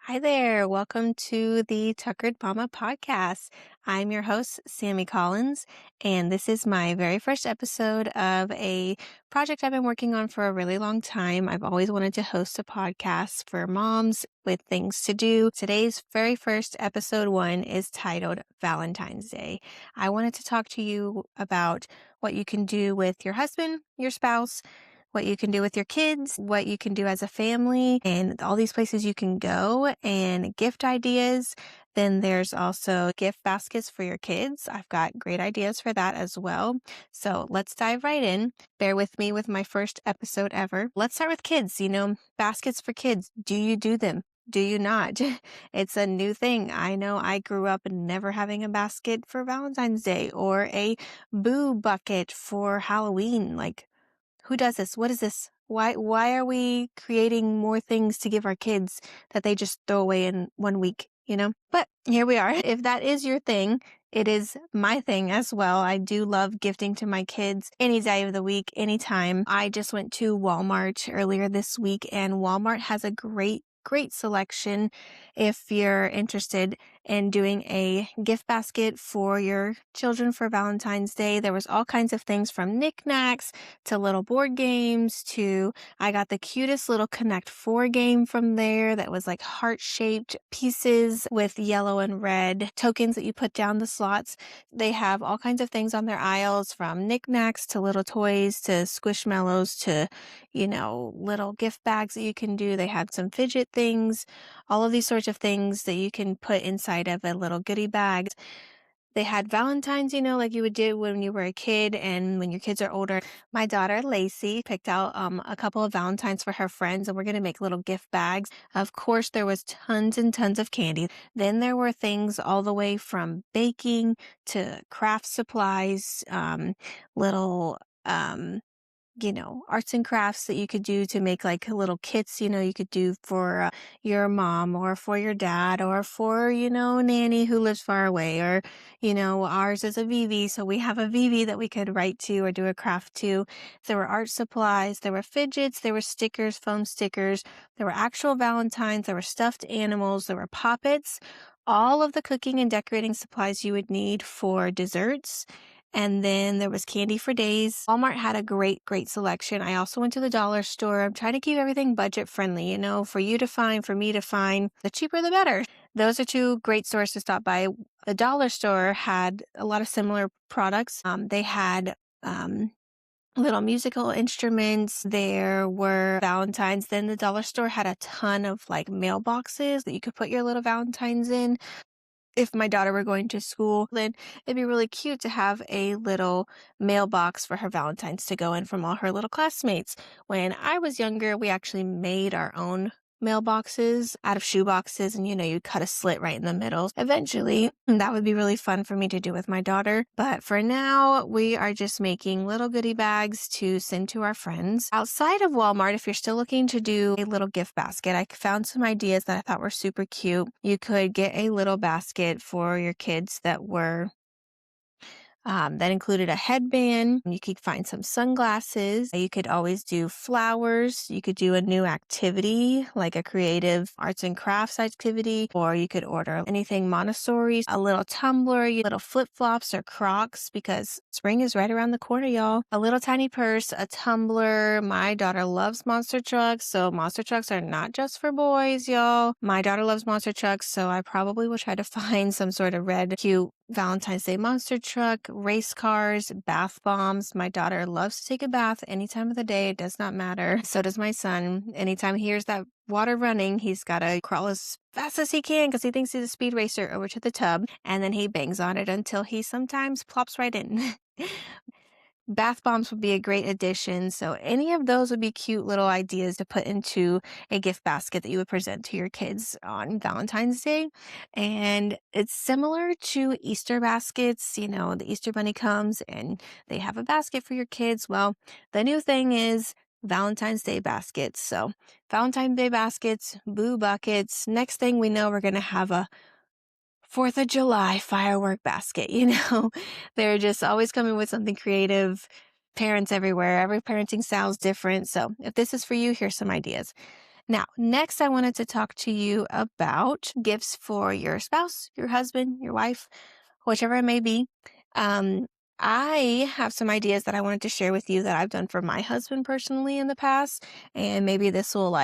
Hi there. Welcome to the Tuckered Mama podcast. I'm your host, Sammy Collins, and this is my very first episode of a project I've been working on for a really long time. I've always wanted to host a podcast for moms with things to do. Today's very first episode one is titled Valentine's Day. I wanted to talk to you about what you can do with your husband, your spouse, what you can do with your kids, what you can do as a family, and all these places you can go, and gift ideas. Then there's also gift baskets for your kids. I've got great ideas for that as well. So let's dive right in. Bear with me with my first episode ever. Let's start with kids. Baskets for kids. Do you do them? Do you not? It's a new thing. I know I grew up never having a basket for Valentine's Day or a boo bucket for Halloween. Like, who does this? What is this? Why are we creating more things to give our kids that they just throw away in 1 week? But here we are. If that is your thing, it is my thing as well. I do love gifting to my kids any day of the week, anytime. I just went to Walmart earlier this week, and Walmart has a great selection if you're interested in doing a gift basket for your children for Valentine's Day. There was all kinds of things from knickknacks to little board games to I got the cutest little Connect 4 game from there that was like heart-shaped pieces with yellow and red tokens that you put down the slots. They have all kinds of things on their aisles from knickknacks to little toys to squishmallows to little gift bags that you can do. They have some fidget things, all of these sorts of things that you can put inside of a little goodie bag. They had Valentines, like you would do when you were a kid and when your kids are older. My daughter, Lacey, picked out a couple of Valentines for her friends, and we're going to make little gift bags. Of course, there was tons and tons of candy. Then there were things all the way from baking to craft supplies, little arts and crafts that you could do to make like little kits, you could do for your mom or for your dad or for, nanny who lives far away or, ours is a VV. So we have a VV that we could write to or do a craft to. There were art supplies, there were fidgets, there were stickers, foam stickers, there were actual Valentines, there were stuffed animals, there were poppets, all of the cooking and decorating supplies you would need for desserts. And then there was candy for days. Walmart had a great selection. I also went to the dollar store. I'm trying to keep everything budget friendly, for you to find, for me to find. The cheaper, the better. Those are two great stores to stop by. The dollar store had a lot of similar products. They had little musical instruments. There were Valentines. Then the dollar store had a ton of like mailboxes that you could put your little Valentines in. If my daughter were going to school, then it'd be really cute to have a little mailbox for her Valentines to go in from all her little classmates. When I was younger, we actually made our own mailboxes out of shoe boxes, and you cut a slit right in the middle. Eventually, that would be really fun for me to do with my daughter. But for now, we are just making little goodie bags to send to our friends. Outside of Walmart, if you're still looking to do a little gift basket, I found some ideas that I thought were super cute. You could get a little basket for your kids that included a headband. You could find some sunglasses. You could always do flowers. You could do a new activity, like a creative arts and crafts activity, or you could order anything Montessori, a little tumbler, little flip-flops or Crocs, because spring is right around the corner, y'all. A little tiny purse, a tumbler. My daughter loves monster trucks, so monster trucks are not just for boys, y'all. My daughter loves monster trucks, so I probably will try to find some sort of red, cute Valentine's Day monster truck, race cars, bath bombs. My daughter loves to take a bath any time of the day. It does not matter. So does my son. Anytime he hears that water running, he's got to crawl as fast as he can because he thinks he's a speed racer over to the tub. And then he bangs on it until he sometimes plops right in. Bath bombs would be a great addition. So any of those would be cute little ideas to put into a gift basket that you would present to your kids on Valentine's Day. And it's similar to Easter baskets. The Easter bunny comes and they have a basket for your kids. Well, the new thing is Valentine's Day baskets. So Valentine's Day baskets, boo buckets. Next thing we know, we're going to have a 4th of July firework basket, They're just always coming with something creative. Parents everywhere. Every parenting style is different. So if this is for you, here's some ideas. Now, next, I wanted to talk to you about gifts for your spouse, your husband, your wife, whichever it may be. Um, I have some ideas that I wanted to share with you that I've done for my husband personally in the past, and maybe this will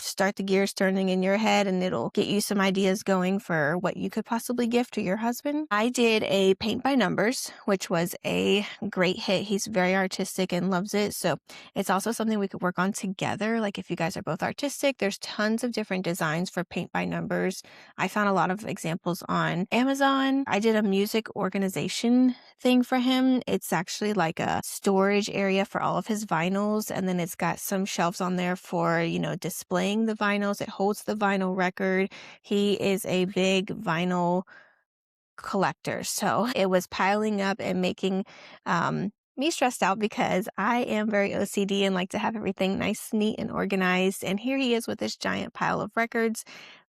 start the gears turning in your head and it'll get you some ideas going for what you could possibly gift to your husband. I did a paint by numbers, which was a great hit. He's very artistic and loves it. So it's also something we could work on together. Like if you guys are both artistic, there's tons of different designs for paint by numbers. I found a lot of examples on Amazon. I did a music organization thing for him. It's actually like a storage area for all of his vinyls. And then it's got some shelves on there for, displaying the vinyls. It holds the vinyl record. He is a big vinyl collector. So it was piling up and making me stressed out because I am very OCD and like to have everything nice, neat, and organized. And here he is with this giant pile of records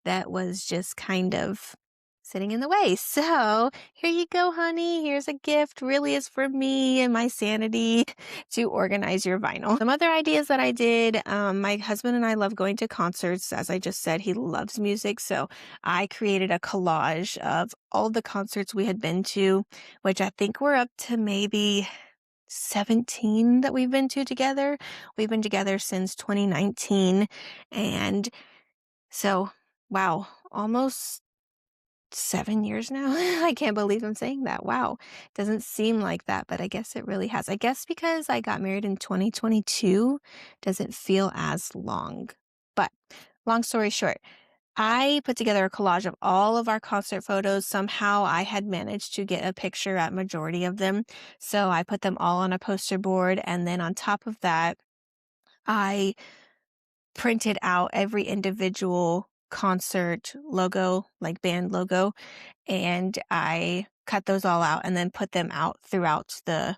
that was just kind of sitting in the way. So here you go, honey. Here's a gift. Really is for me and my sanity to organize your vinyl. Some other ideas that I did. My husband and I love going to concerts. As I just said, he loves music. So I created a collage of all the concerts we had been to, which I think we're up to maybe 17 that we've been to together. We've been together since 2019. And so, wow, almost 7 years now. I can't believe I'm saying that. Wow. Doesn't seem like that, but I guess it really has. I guess because I got married in 2022 doesn't feel as long. But long story short, I put together a collage of all of our concert photos. Somehow I had managed to get a picture at majority of them. So I put them all on a poster board. And then on top of that, I printed out every individual concert logo, like band logo, and I cut those all out and then put them out throughout the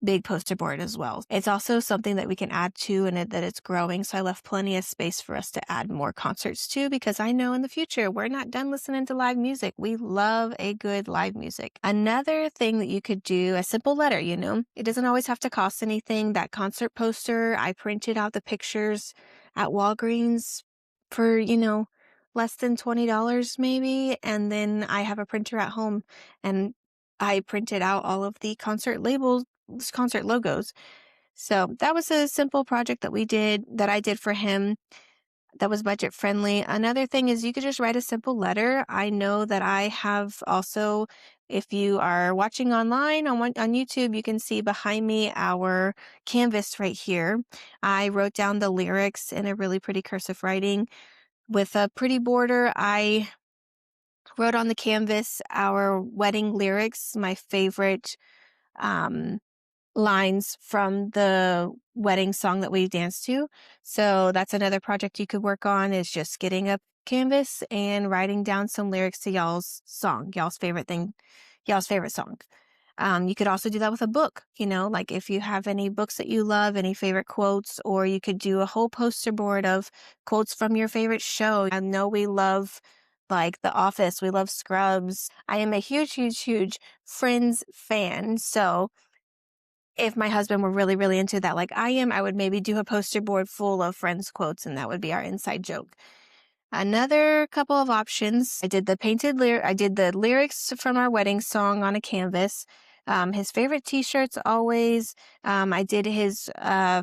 big poster board as well. It's also something that we can add to and that it's growing. So I left plenty of space for us to add more concerts too, because I know in the future we're not done listening to live music. We love a good live music. Another thing that you could do, a simple letter, it doesn't always have to cost anything. That concert poster, I printed out the pictures at Walgreens for, less than $20 maybe. And then I have a printer at home and I printed out all of the concert labels, concert logos. So that was a simple project that I did for him that was budget friendly. Another thing is you could just write a simple letter. I know that I have also, if you are watching online on YouTube, you can see behind me our canvas right here. I wrote down the lyrics in a really pretty cursive writing with a pretty border. I wrote on the canvas our wedding lyrics, my favorite lines from the wedding song that we danced to. So that's another project you could work on, is just getting a canvas and writing down some lyrics to y'all's song, y'all's favorite song. You could also do that with a book, like if you have any books that you love, any favorite quotes, or you could do a whole poster board of quotes from your favorite show. I know we love like The Office. We love Scrubs. I am a huge, huge, huge Friends fan. So if my husband were really, really into that, like I am, I would maybe do a poster board full of Friends quotes, and that would be our inside joke. Another couple of options. I did the lyrics from our wedding song on a canvas. His favorite t-shirts always. I did his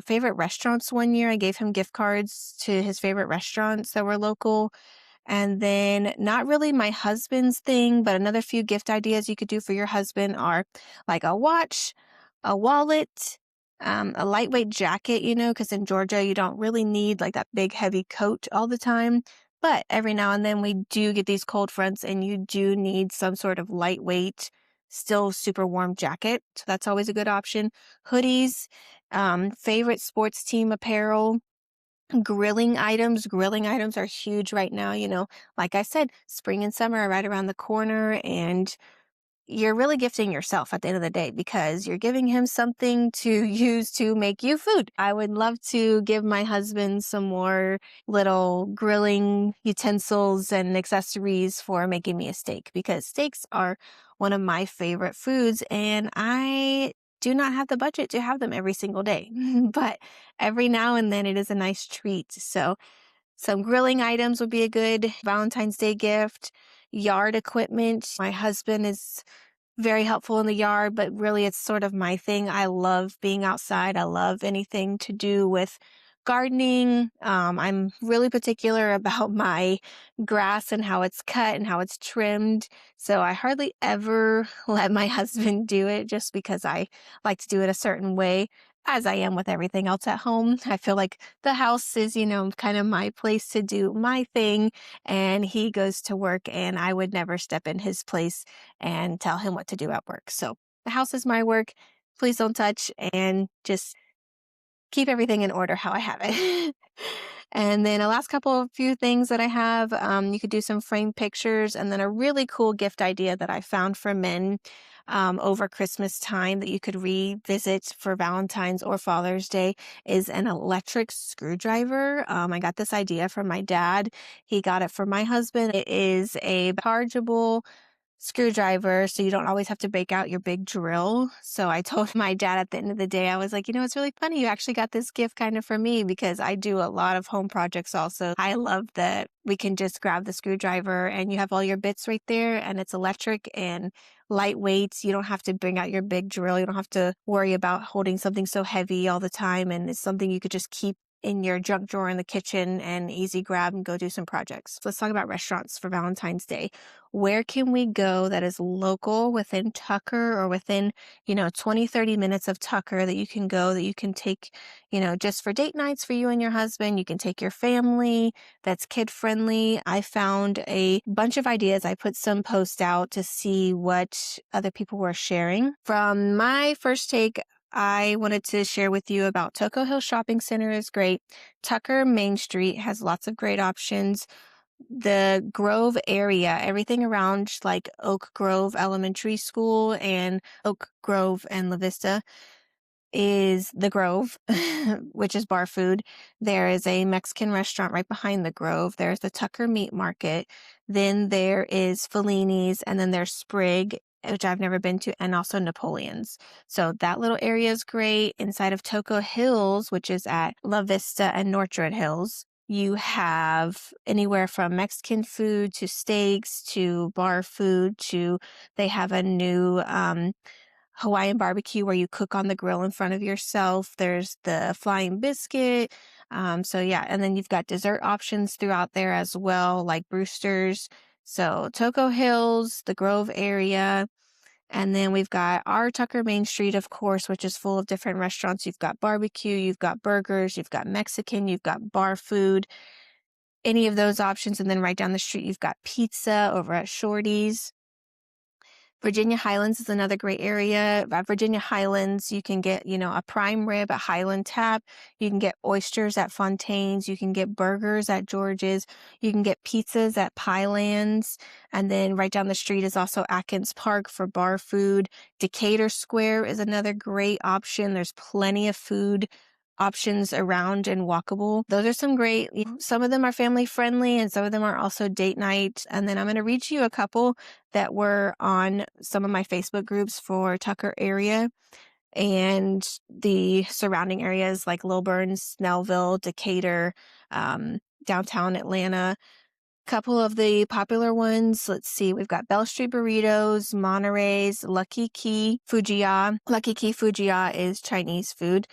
favorite restaurants one year. I gave him gift cards to his favorite restaurants that were local. And then not really my husband's thing, but another few gift ideas you could do for your husband are like a watch, a wallet, a lightweight jacket, because in Georgia you don't really need like that big heavy coat all the time. But every now and then we do get these cold fronts and you do need some sort of lightweight, still super warm jacket. So that's always a good option. Hoodies, favorite sports team apparel, grilling items. Grilling items are huge right now. Like I said, spring and summer are right around the corner, and you're really gifting yourself at the end of the day because you're giving him something to use to make you food. I would love to give my husband some more little grilling utensils and accessories for making me a steak, because steaks are one of my favorite foods and I do not have the budget to have them every single day. But every now and then it is a nice treat. So Some grilling items would be a good Valentine's Day gift. Yard equipment. My husband is very helpful in the yard, but really it's sort of my thing. I love being outside. I love anything to do with gardening. I'm really particular about my grass and how it's cut and how it's trimmed. So I hardly ever let my husband do it just because I like to do it a certain way. As I am with everything else at home. I feel like the house is, kind of my place to do my thing. And he goes to work, and I would never step in his place and tell him what to do at work. So the house is my work. Please don't touch, and just keep everything in order how I have it. And then a last couple of few things that I have, you could do some framed pictures, and then a really cool gift idea that I found for men over Christmas time that you could revisit for Valentine's or Father's Day is an electric screwdriver. I got this idea from my dad. He got it for my husband. It is a chargeable screwdriver, so you don't always have to break out your big drill. So I told my dad at the end of the day, I was like, it's really funny. You actually got this gift kind of for me because I do a lot of home projects also. I love that we can just grab the screwdriver and you have all your bits right there, and it's electric and lightweight. You don't have to bring out your big drill. You don't have to worry about holding something so heavy all the time. And it's something you could just keep in your junk drawer in the kitchen and easy grab and go do some projects. Let's talk about restaurants for Valentine's Day. Where can we go that is local within Tucker or within, 20, 30 minutes of Tucker that you can go, that you can take, just for date nights for you and your husband? You can take your family that's kid friendly. I found a bunch of ideas. I put some posts out to see what other people were sharing. From my first take, I wanted to share with you about Toco Hill Shopping Center is great. Tucker Main Street has lots of great options. The Grove area, everything around like Oak Grove Elementary School and Oak Grove and La Vista is the Grove, which is bar food. There is a Mexican restaurant right behind the Grove. There's the Tucker Meat Market. Then there is Fellini's, and then there's Sprig, which I've never been to, and also Napoleon's. So that little area is great. Inside of Toco Hills, which is at La Vista and Northwood Hills, you have anywhere from Mexican food to steaks to bar food to they have a new Hawaiian barbecue where you cook on the grill in front of yourself. There's the flying biscuit. And then you've got dessert options throughout there as well, like Brewster's. So Toco Hills, the Grove area. And then we've got our Tucker Main Street, of course, which is full of different restaurants. You've got barbecue, you've got burgers, you've got Mexican, you've got bar food, any of those options. And then right down the street, you've got pizza over at Shorty's. Virginia Highlands is another great area. At Virginia Highlands, you can get, a prime rib at Highland Tap. You can get oysters at Fontaine's. You can get burgers at George's. You can get pizzas at Pielands. And then right down the street is also Atkins Park for bar food. Decatur Square is another great option. There's plenty of food options around and walkable. Those are some great, some of them are family friendly and some of them are also date night. And then I'm going to read you a couple that were on some of my Facebook groups for Tucker area and the surrounding areas like Lilburn, Snellville, Decatur, downtown Atlanta. Couple of the popular ones, let's see, we've got Bell Street Burritos, Monterey's, Lucky Key Fujiya. Lucky Key Fujiya is Chinese food,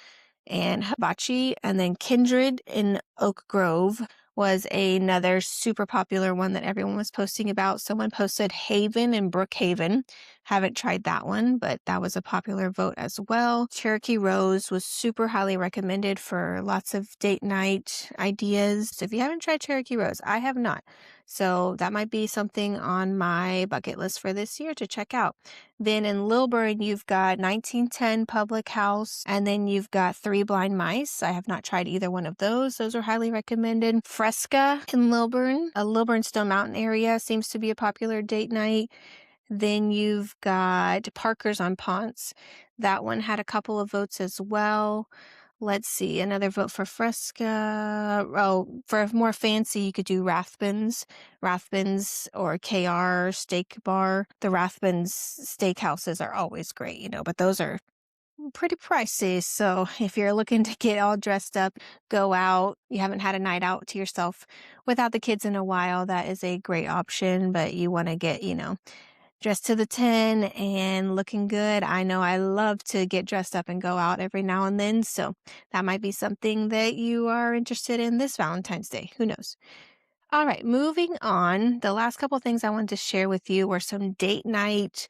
and Hibachi. And then Kindred in Oak Grove was another super popular one that everyone was posting about. Someone posted Haven in Brookhaven. Haven't tried that one, but that was a popular vote as well. Cherokee Rose was super highly recommended for lots of date night ideas. So if you haven't tried Cherokee Rose, I have not. So that might be something on my bucket list for this year to check out. Then in Lilburn, you've got 1910 Public House, and then you've got Three Blind Mice. I have not tried either one of those. Those are highly recommended. Fresca in Lilburn, a Lilburn Stone Mountain area seems to be a popular date night. Then you've got Parker's on Ponce. That one had a couple of votes as well. Let's see, another vote for Fresca. Oh, for more fancy, you could do Rathbun's or KR Steak Bar. The Rathbun's steakhouses are always great, but those are pretty pricey. So if you're looking to get all dressed up, go out, you haven't had a night out to yourself without the kids in a while, that is a great option. But you want to get, dressed to the 10 and looking good. I know I love to get dressed up and go out every now and then. So that might be something that you are interested in this Valentine's Day. Who knows? All right, moving on. The last couple things I wanted to share with you were some date night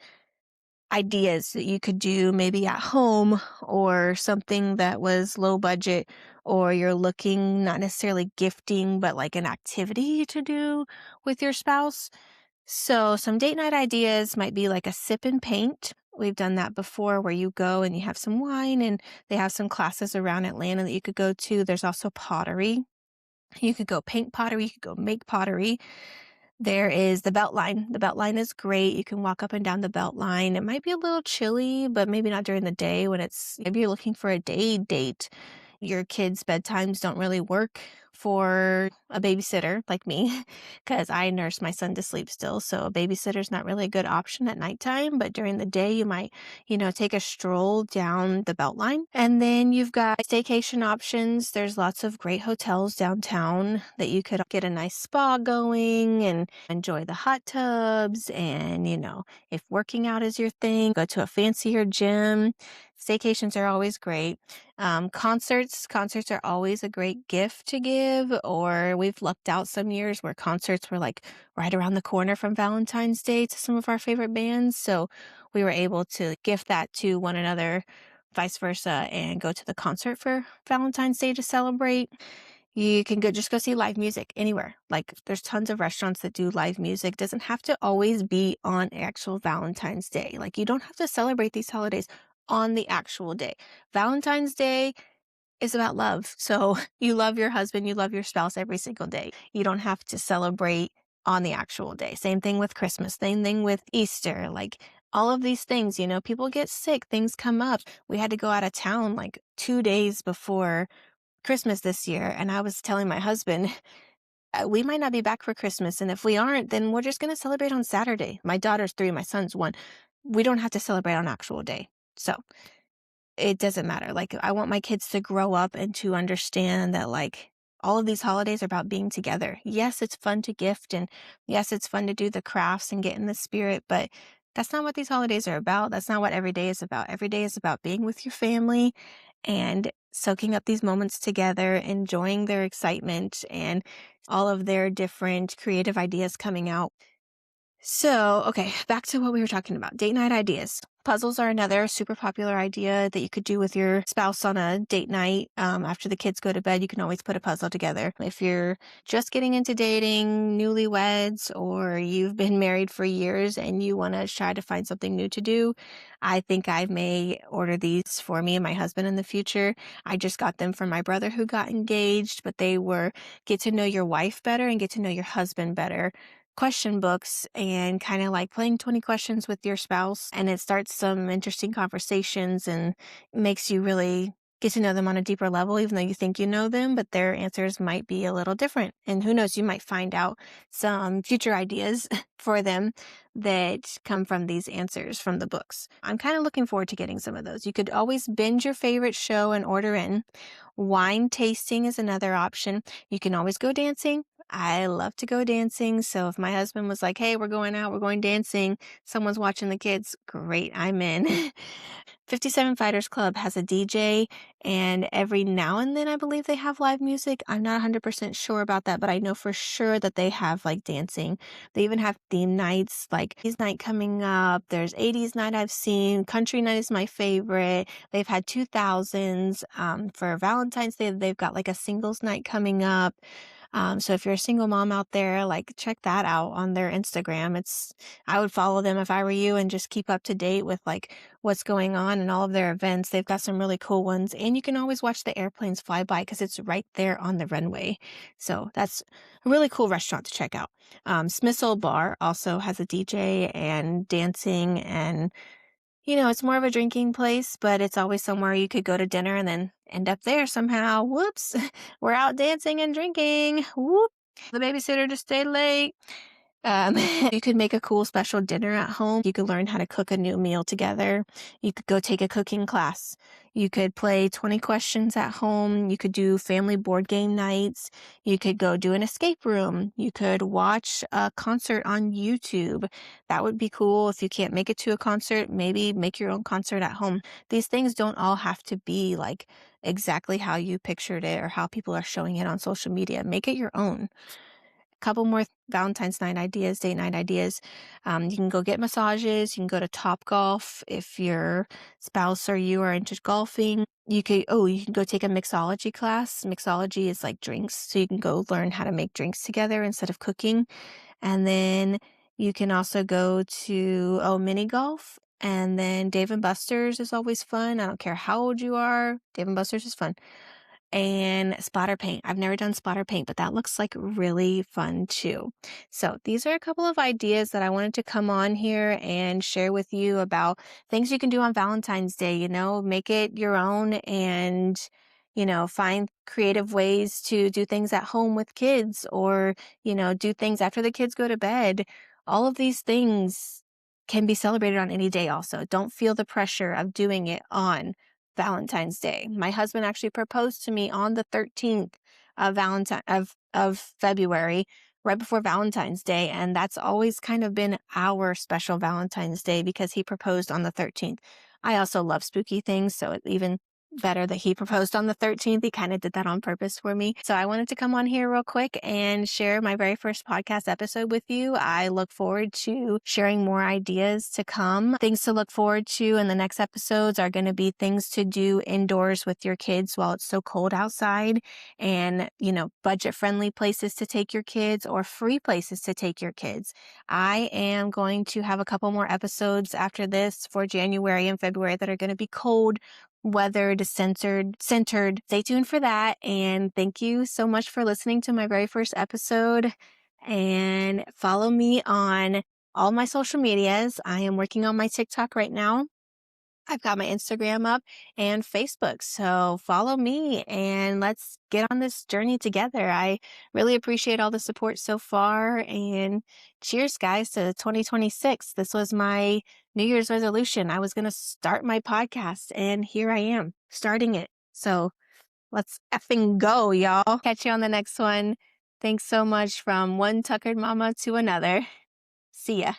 ideas that you could do maybe at home or something that was low budget, or you're looking not necessarily gifting, but like an activity to do with your spouse. So some date night ideas might be like a sip and paint. We've done that before where you go and you have some wine, and they have some classes around Atlanta that you could go to. There's also pottery. You could go paint pottery, you could go make pottery. There is the Beltline. The Beltline is great. You can walk up and down the Beltline. It might be a little chilly, but maybe not during the day when maybe you're looking for a day date. Your kids' bedtimes don't really work for a babysitter like me because I nurse my son to sleep still. So a babysitter's not really a good option at nighttime, but during the day you might, take a stroll down the Beltline. And then you've got staycation options. There's lots of great hotels downtown that you could get a nice spa going and enjoy the hot tubs. And, if working out is your thing, go to a fancier gym. Staycations are always great. Concerts are always a great gift to give, or we've lucked out some years where concerts were like right around the corner from Valentine's Day to some of our favorite bands. So we were able to gift that to one another, vice versa, and go to the concert for Valentine's Day to celebrate. You can just go see live music anywhere. Like there's tons of restaurants that do live music. Doesn't have to always be on actual Valentine's Day. Like you don't have to celebrate these holidays on the actual day. Valentine's Day is about love. So you love your husband, you love your spouse every single day. You don't have to celebrate on the actual day. Same thing with Christmas, same thing with Easter. Like all of these things, people get sick, things come up. We had to go out of town like 2 days before Christmas this year. And I was telling my husband, we might not be back for Christmas. And if we aren't, then we're just going to celebrate on Saturday. My daughter's 3, my son's 1. We don't have to celebrate on actual day. So it doesn't matter. Like, I want my kids to grow up and to understand that, like, all of these holidays are about being together. Yes, it's fun to gift, and yes, it's fun to do the crafts and get in the spirit, but that's not what these holidays are about. That's not what every day is about. Every day is about being with your family and soaking up these moments together, enjoying their excitement and all of their different creative ideas coming out. So, okay, back to what we were talking about. Date night ideas. Puzzles are another super popular idea that you could do with your spouse on a date night. After the kids go to bed, you can always put a puzzle together. If you're just getting into dating, newlyweds, or you've been married for years and you want to try to find something new to do, I think I may order these for me and my husband in the future. I just got them from my brother who got engaged, but they were get to know your wife better and get to know your husband better question books, and kind of like playing 20 questions with your spouse. And it starts some interesting conversations and makes you really get to know them on a deeper level, even though you think you know them, but their answers might be a little different. And who knows, you might find out some future ideas for them that come from these answers from the books. I'm kind of looking forward to getting some of those. You could always binge your favorite show and order in. Wine tasting is another option. You can always go dancing. I love to go dancing. So if my husband was like, hey, we're going out, we're going dancing, someone's watching the kids, great, I'm in. 57 Fighters Club has a DJ, and every now and then I believe they have live music. I'm not 100% sure about that, but I know for sure that they have like dancing. They even have theme nights, like 80s night coming up. There's 80s night I've seen. Country night is my favorite. They've had 2000s. For Valentine's Day, they've got like a singles night coming up. So if you're a single mom out there, like check that out on their Instagram. I would follow them if I were you and just keep up to date with like what's going on and all of their events. They've got some really cool ones, and you can always watch the airplanes fly by because it's right there on the runway. So that's a really cool restaurant to check out. Smith's Old Bar also has a DJ and dancing, and it's more of a drinking place, but it's always somewhere you could go to dinner and then end up there somehow. Whoops. We're out dancing and drinking. Whoop. The babysitter just stayed late. You could make a cool special dinner at home. You could learn how to cook a new meal together. You could go take a cooking class. You could play 20 questions at home. You could do family board game nights. You could go do an escape room. You could watch a concert on YouTube. That would be cool. If you can't make it to a concert, maybe make your own concert at home. These things don't all have to be like exactly how you pictured it or how people are showing it on social media. Make it your own. Couple more Valentine's night ideas, date night ideas. You can go get massages. You can go to Topgolf if your spouse or you are into golfing. You can go take a mixology class. Mixology is like drinks, so you can go learn how to make drinks together instead of cooking. And then you can also go to mini golf. And then Dave and Buster's is always fun. I don't care how old you are. Dave and Buster's is fun. And splatter paint. I've never done splatter paint, but that looks like really fun too. So these are a couple of ideas that I wanted to come on here and share with you about things you can do on Valentine's Day. Make it your own and, find creative ways to do things at home with kids or, do things after the kids go to bed. All of these things can be celebrated on any day also. Don't feel the pressure of doing it on Valentine's Day. My husband actually proposed to me on the 13th of February, right before Valentine's Day, and that's always kind of been our special Valentine's Day because he proposed on the 13th. I also love spooky things, so it's even better that he proposed on the 13th. He kind of did that on purpose for me. So I wanted to come on here real quick and share my very first podcast episode with you. I look forward to sharing more ideas to come. Things to look forward to in the next episodes are going to be things to do indoors with your kids while it's so cold outside and, budget friendly places to take your kids or free places to take your kids. I am going to have a couple more episodes after this for January and February that are going to be cold, weathered, centered. Stay tuned for that. And thank you so much for listening to my very first episode. And follow me on all my social medias. I am working on my TikTok right now. I've got my Instagram up and Facebook. So follow me and let's get on this journey together. I really appreciate all the support so far. And cheers, guys, to 2026. This was my New Year's resolution. I was going to start my podcast, and here I am starting it. So let's effing go, y'all. Catch you on the next one. Thanks so much from one Tuckered Mama to another. See ya.